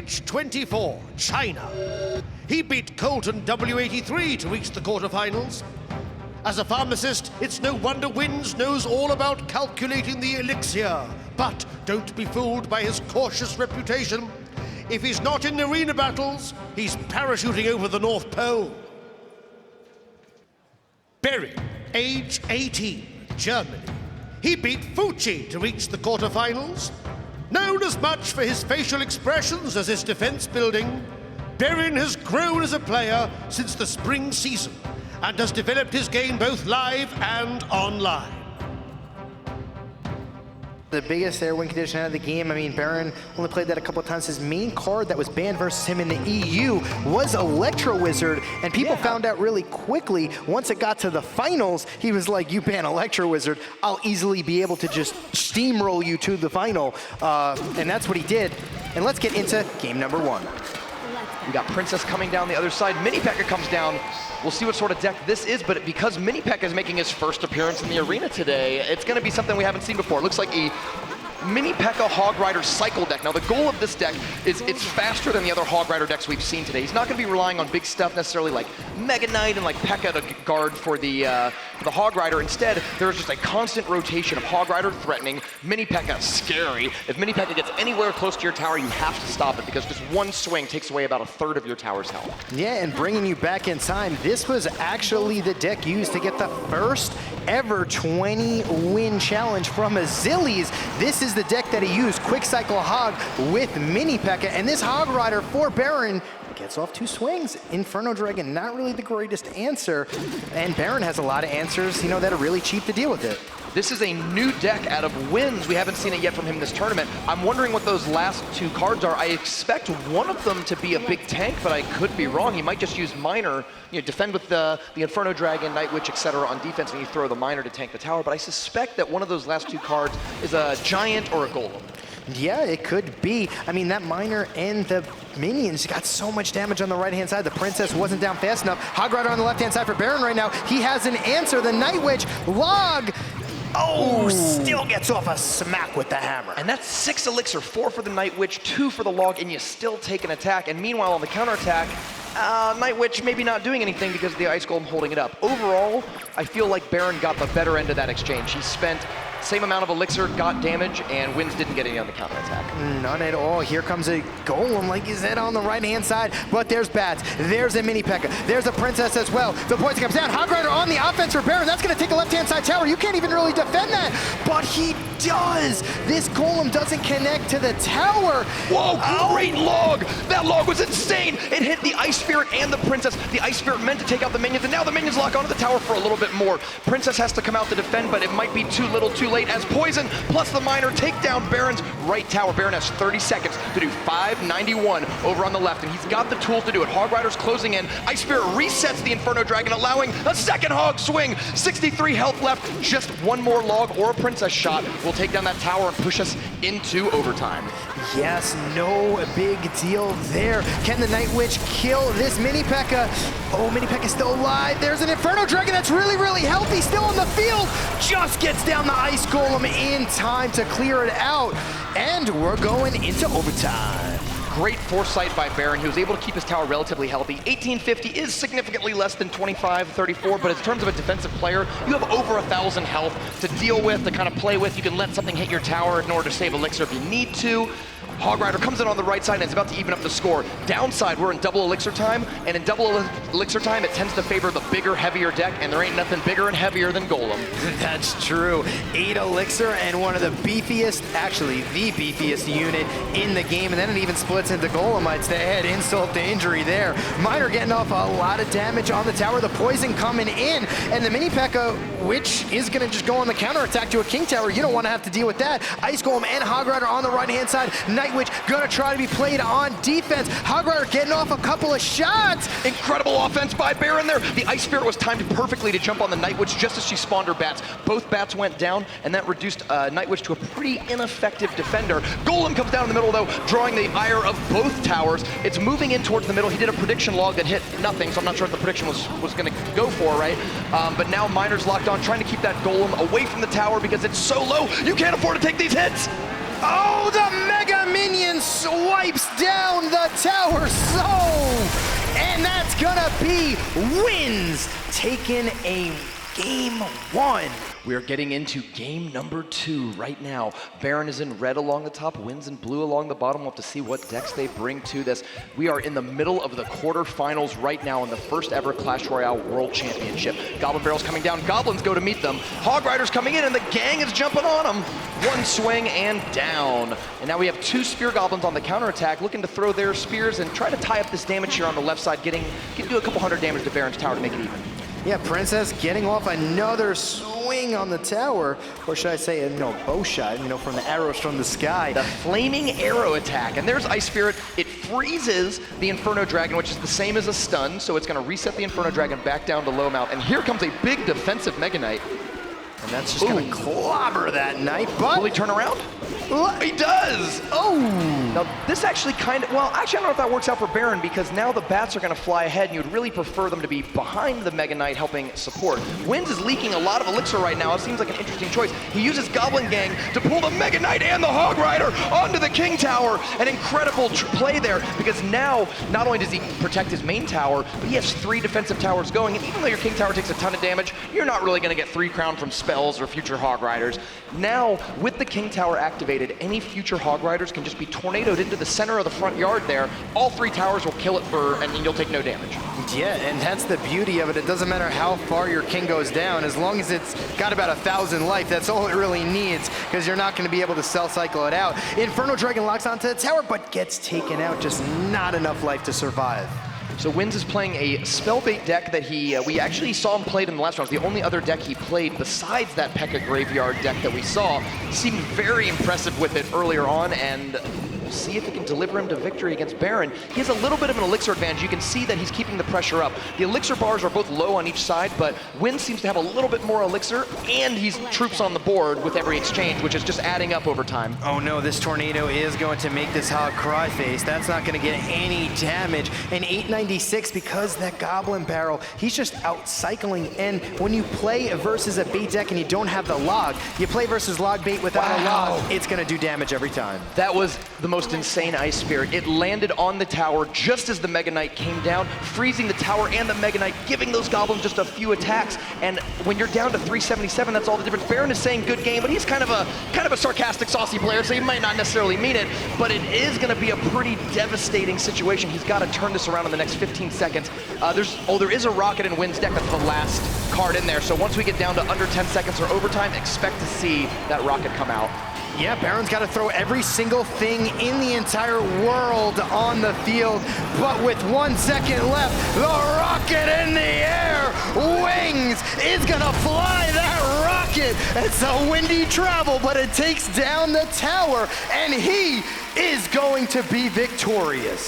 Witch 24, China. He beat Colton W83 to reach the quarterfinals. As a pharmacist, it's no wonder Wins knows all about calculating the elixir. But don't be fooled by his cautious reputation. If he's not in arena battles, he's parachuting over the North Pole. Berin, age 18, Germany. He beat Fucci to reach the quarterfinals. Known as much for his facial expressions as his defense building, Berin has grown as a player since the spring season and has developed his game both live and online. The biggest air win condition out of the game. I mean, Berin only played that a couple of times. His main card that was banned versus him in the EU was Electro Wizard, and people found out really quickly. Once it got to the finals, he was like, you ban Electro Wizard, I'll easily be able to just steamroll you to the final. And that's what he did. And let's get into game number one. We got Princess coming down the other side. Mini P.E.K.K.A comes down. We'll see what sort of deck this is, but because Mini P.E.K.K.A is making his first appearance in the arena today, it's going to be something we haven't seen before. It looks like a Mini P.E.K.K.A Hog Rider cycle deck. Now the goal of this deck is it's faster than the other Hog Rider decks we've seen today. He's not going to be relying on big stuff necessarily like Mega Knight and like P.E.K.K.A to guard for the Hog Rider. Instead, there's just a constant rotation of Hog Rider threatening, Mini P.E.K.K.A scary. If Mini P.E.K.K.A gets anywhere close to your tower, you have to stop it because just one swing takes away about a third of your tower's health. Yeah, and bringing you back in time, this was actually the deck used to get the first ever 20-win challenge from Azilies. This is the deck that he used, Quick Cycle Hog with Mini P.E.K.K.A, and this Hog Rider for Berin gets off two swings. Inferno Dragon, not really the greatest answer, and Berin has a lot of answers, you know, that are really cheap to deal with it. This is a new deck out of Wins. We haven't seen it yet from him this tournament. I'm wondering what those last two cards are. I expect one of them to be a big tank, but I could be wrong. He might just use Miner, you know, defend with the Inferno Dragon, Night Witch, etc. on defense, and you throw the Miner to tank the tower. But I suspect that one of those last two cards is a Giant or a Golem. Yeah, it could be. I mean, that Miner and the minions got so much damage on the right-hand side. The Princess wasn't down fast enough. Hog Rider on the left-hand side for Berin right now. He has an answer. The Night Witch log. Oh, still gets off a smack with the hammer. And that's 6 elixir, 4 for the Night Witch, 2 for the log, and you still take an attack. And meanwhile, on the counterattack, Night Witch maybe not doing anything because of the Ice Golem holding it up. Overall, I feel like Berin got the better end of that exchange. He spent same amount of elixir, got damage, and Wins didn't get any on the counterattack. None at all. Here comes a Golem, like you said, on the right-hand side. But there's Bats. There's a Mini P.E.K.K.A. There's a Princess as well. The poison comes down. Hog Rider on the offense for Berin. That's going to take a left-hand side tower. You can't even really defend that. But he does. This Golem doesn't connect to the tower. Whoa, great log. That log was insane. It hit the Ice Spirit and the Princess. The Ice Spirit meant to take out the minions, and now the minions lock onto the tower for a little bit more. Princess has to come out to defend, but it might be too little too late as Poison plus the Miner take down Berin's right tower. Berin has 30 seconds to do 591 over on the left, and he's got the tools to do it. Hog Rider's closing in. Ice Spirit resets the Inferno Dragon, allowing a second Hog swing. 63 health left. Just one more log or a Princess shot will take down that tower and push us into overtime. Yes, no big deal there. Can the Night Witch kill this Mini P.E.K.K.A? Oh, Mini P.E.K.K.A still alive. There's an Inferno Dragon that's really, really healthy, still on the field. Just gets down the Ice Golem in time to clear it out. And we're going into overtime. Great foresight by Berin. He was able to keep his tower relatively healthy. 1850 is significantly less than 2534, but in terms of a defensive player, you have over 1,000 health to deal with, to kind of play with. You can let something hit your tower in order to save elixir if you need to. Hog Rider comes in on the right side and is about to even up the score. Downside, we're in double elixir time, and in double elixir time, it tends to favor the bigger, heavier deck, and there ain't nothing bigger and heavier than Golem. That's true. 8 elixir and one of the beefiest, actually the beefiest unit in the game, and then it even splits into Golemites to add insult to injury there. Miner getting off a lot of damage on the tower, the poison coming in, and the Mini P.E.K.K.A, which is gonna just go on the counterattack to a King Tower. You don't wanna have to deal with that. Ice Golem and Hog Rider on the right-hand side. Night Witch gonna try to be played on defense. Hog Rider getting off a couple of shots. Incredible offense by Berin there. The Ice Spirit was timed perfectly to jump on the Night Witch just as she spawned her bats. Both bats went down, and that reduced Night Witch to a pretty ineffective defender. Golem comes down in the middle though, drawing the ire of both towers. It's moving in towards the middle. He did a prediction log that hit nothing, so I'm not sure if the prediction was gonna go for, right? But now Miner's locked on, trying to keep that Golem away from the tower because it's so low, you can't afford to take these hits. Oh, the Mega Minion swipes down the tower and that's gonna be Wins taking a game 1. We are getting into game number 2 right now. Berin is in red along the top, Wins in blue along the bottom. We'll have to see what decks they bring to this. We are in the middle of the quarterfinals right now in the first ever Clash Royale World Championship. Goblin Barrels coming down, Goblins go to meet them. Hog Riders coming in and the gang is jumping on them. One swing and down. And now we have 2 Spear Goblins on the counterattack looking to throw their spears and try to tie up this damage here on the left side, getting do a couple hundred damage to Berin's tower to make it even. Yeah, Princess getting off another swing on the tower, or should I say, bow shot, from the arrows from the sky. The flaming arrow attack, and there's Ice Spirit. It freezes the Inferno Dragon, which is the same as a stun, so it's gonna reset the Inferno Dragon back down to low mount, and here comes a big defensive Mega Knight. And that's just gonna clobber that knight, but... Will he turn around? He does! Oh! Now, this actually I don't know if that works out for Berin, because now the bats are gonna fly ahead, and you'd really prefer them to be behind the Mega Knight helping support. Wins is leaking a lot of elixir right now. It seems like an interesting choice. He uses Goblin Gang to pull the Mega Knight and the Hog Rider onto the King Tower. An incredible play there, because now, not only does he protect his main tower, but he has 3 defensive towers going, and even though your King Tower takes a ton of damage, you're not really gonna get 3 crown from spells or future Hog Riders. Now, with the King Tower activated, any future Hog Riders can just be tornadoed into the center of the front yard there. All 3 towers will kill it and you'll take no damage. Yeah, and that's the beauty of it. It doesn't matter how far your king goes down, as long as it's got about 1,000 life, that's all it really needs, because you're not going to be able to cell cycle it out. Inferno Dragon locks onto the tower, but gets taken out, just not enough life to survive. So Wins is playing a Spellbait deck that we actually saw him played in the last round. It's the only other deck he played besides that P.E.K.K.A. Graveyard deck that we saw. Seemed very impressive with it earlier on, and we'll see if he can deliver him to victory against Berin. He has a little bit of an elixir advantage. You can see that he's keeping the pressure up. The elixir bars are both low on each side, but Wins seems to have a little bit more elixir, and he's troops on the board with every exchange, which is just adding up over time. Oh no, this tornado is going to make this Hog cry face. That's not going to get any damage. And 896, because that Goblin Barrel, he's just out cycling. And when you play versus a bait deck and you don't have the log, you play versus log bait without a log, it's going to do damage every time. That was the most insane Ice Spirit. It landed on the tower just as the Mega Knight came down, freezing the tower and the Mega Knight, giving those Goblins just a few attacks. And when you're down to 377, that's all the difference. Berin is saying good game, but he's kind of a sarcastic, saucy player, so he might not necessarily mean it, but it is going to be a pretty devastating situation. He's got to turn this around in the next 15 seconds. There is a rocket in Wins deck. That's the last card in there. So once we get down to under 10 seconds or overtime, expect to see that rocket come out. Yeah, Berin's got to throw every single thing in the entire world on the field, but with 1 second left, the rocket in the air, Wings is gonna fly that rocket. It's a windy travel, but it takes down the tower, and he is going to be victorious.